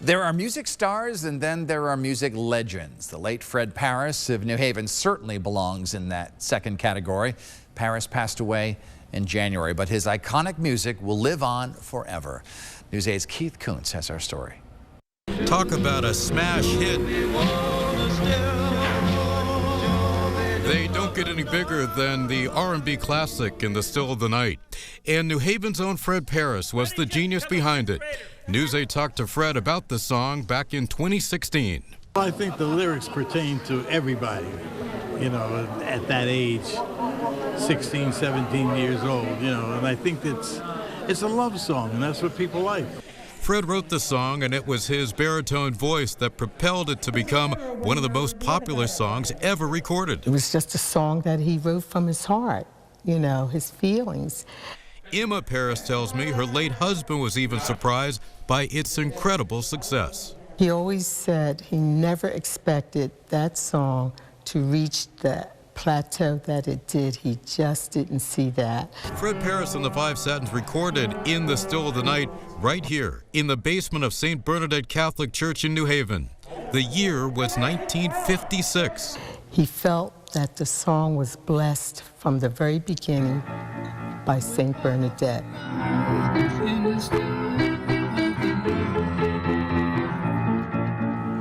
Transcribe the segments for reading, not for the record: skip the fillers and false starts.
There are music stars and then there are music legends. The late Fred Parris of New Haven certainly belongs in that second category. Parris passed away in January, but his iconic music will live on forever. News 8's Keith Kuntz has our story. Talk about a smash hit. They don't get any bigger than the R&B classic In the Still of the Night. And New Haven's own Fred Parris was the genius behind it. News 8 talked to Fred about the song back in 2016. I think the lyrics pertain to everybody, you know, at that age, 16, 17 years old, you know, and I think it's a love song, and that's what people like. Fred wrote the song, and it was his baritone voice that propelled it to become one of the most popular songs ever recorded. It was just a song that he wrote from his heart, you know, his feelings. Emma Parris tells me her late husband was even surprised by its incredible success. He always said he never expected that song to reach the plateau that it did. He just didn't see that. Fred Parris and the Five Satins recorded In the Still of the Night right here in the basement of St. Bernadette Catholic Church in New Haven. The year was 1956. He felt that the song was blessed from the very beginning by St. Bernadette.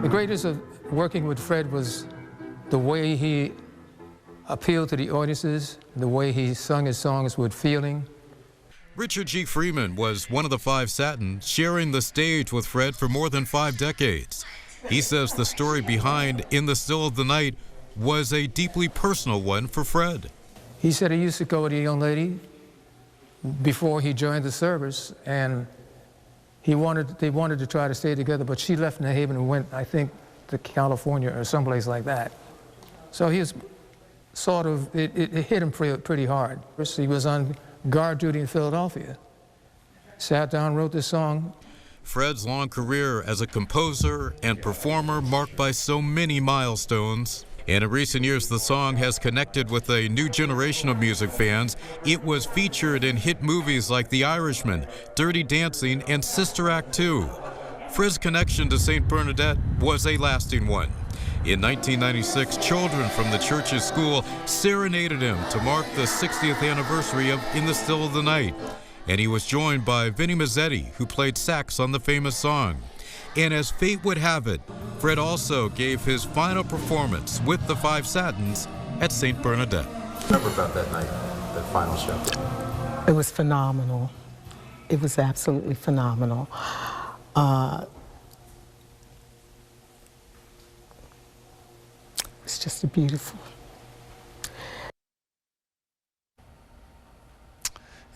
The greatest of working with Fred was the way he appealed to the audiences, the way he sung his songs with feeling. Richard G. Freeman was one of the Five Satins, sharing the stage with Fred for more than 5 decades. He says the story behind In the Still of the Night was a deeply personal one for Fred. He said he used to go with a young lady before he joined the service, and they wanted to try to stay together, but she left New Haven and went, I think, to California or someplace like that. So he was sort of, it hit him pretty hard. He was on guard duty in Philadelphia. Sat down, wrote this song. Fred's long career as a composer and performer marked by so many milestones. And in recent years, the song has connected with a new generation of music fans. It was featured in hit movies like The Irishman, Dirty Dancing, and Sister Act 2. Fred's connection to St. Bernadette was a lasting one. In 1996, children from the church's school serenaded him to mark the 60th anniversary of In the Still of the Night. And he was joined by Vinnie Mazzetti, who played sax on the famous song. And as fate would have it, Fred also gave his final performance with the Five Satins at St. Bernadette. Remember about that night, that final show? It was phenomenal. It was absolutely phenomenal. It's just a beautiful.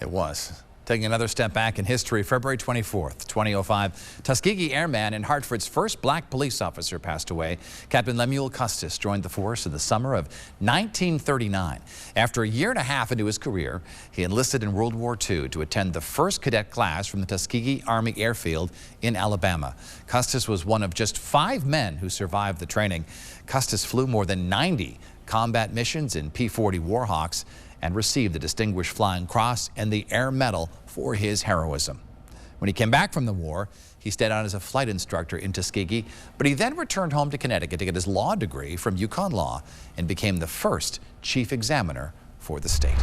It was. Taking another step back in history, February 24th, 2005, Tuskegee Airman and Hartford's first black police officer passed away. Captain Lemuel Custis joined the force in the summer of 1939. After a year and a half into his career, he enlisted in World War II to attend the first cadet class from the Tuskegee Army Airfield in Alabama. Custis was one of just 5 men who survived the training. Custis flew more than 90 combat missions in P-40 Warhawks and received the Distinguished Flying Cross and the Air Medal for his heroism. When he came back from the war, he stayed on as a flight instructor in Tuskegee, but he then returned home to Connecticut to get his law degree from Yukon Law and became the first chief examiner for the state.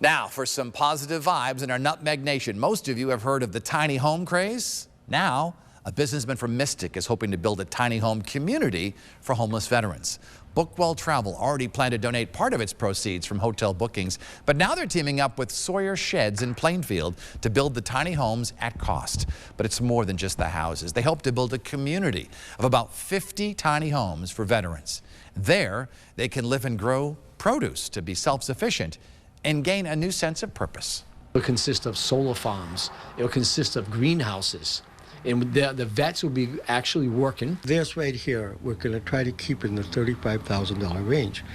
Now for some positive vibes in our Nutmeg Nation. Most of you have heard of the tiny home craze. Now, a businessman from Mystic is hoping to build a tiny home community for homeless veterans. Bookwell Travel already planned to donate part of its proceeds from hotel bookings, but now they're teaming up with Sawyer Sheds in Plainfield to build the tiny homes at cost. But it's more than just the houses. They hope to build a community of about 50 tiny homes for veterans. There, they can live and grow produce to be self-sufficient and gain a new sense of purpose. It will consist of solar farms. It will consist of greenhouses. And the vets will be actually working. This right here, we're going to try to keep in the $35,000 range.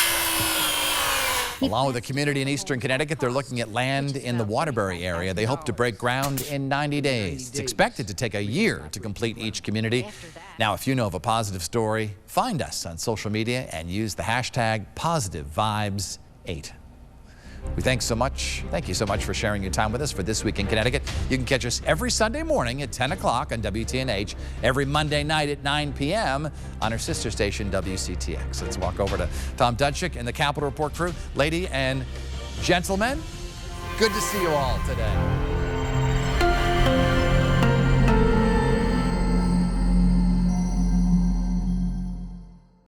Along with the community in eastern Connecticut, they're looking at land in the Waterbury area. They hope to break ground in 90 days. It's expected to take a year to complete each community. Now, if you know of a positive story, find us on social media and use the hashtag #PositiveVibes8. Thank you so much for sharing your time with us for This Week in Connecticut. You can catch us every Sunday morning at 10 o'clock on WTNH, every Monday night at 9 p.m. on our sister station, WCTX. Let's walk over to Tom Dunchik and the Capitol Report crew. Lady and gentlemen, good to see you all today.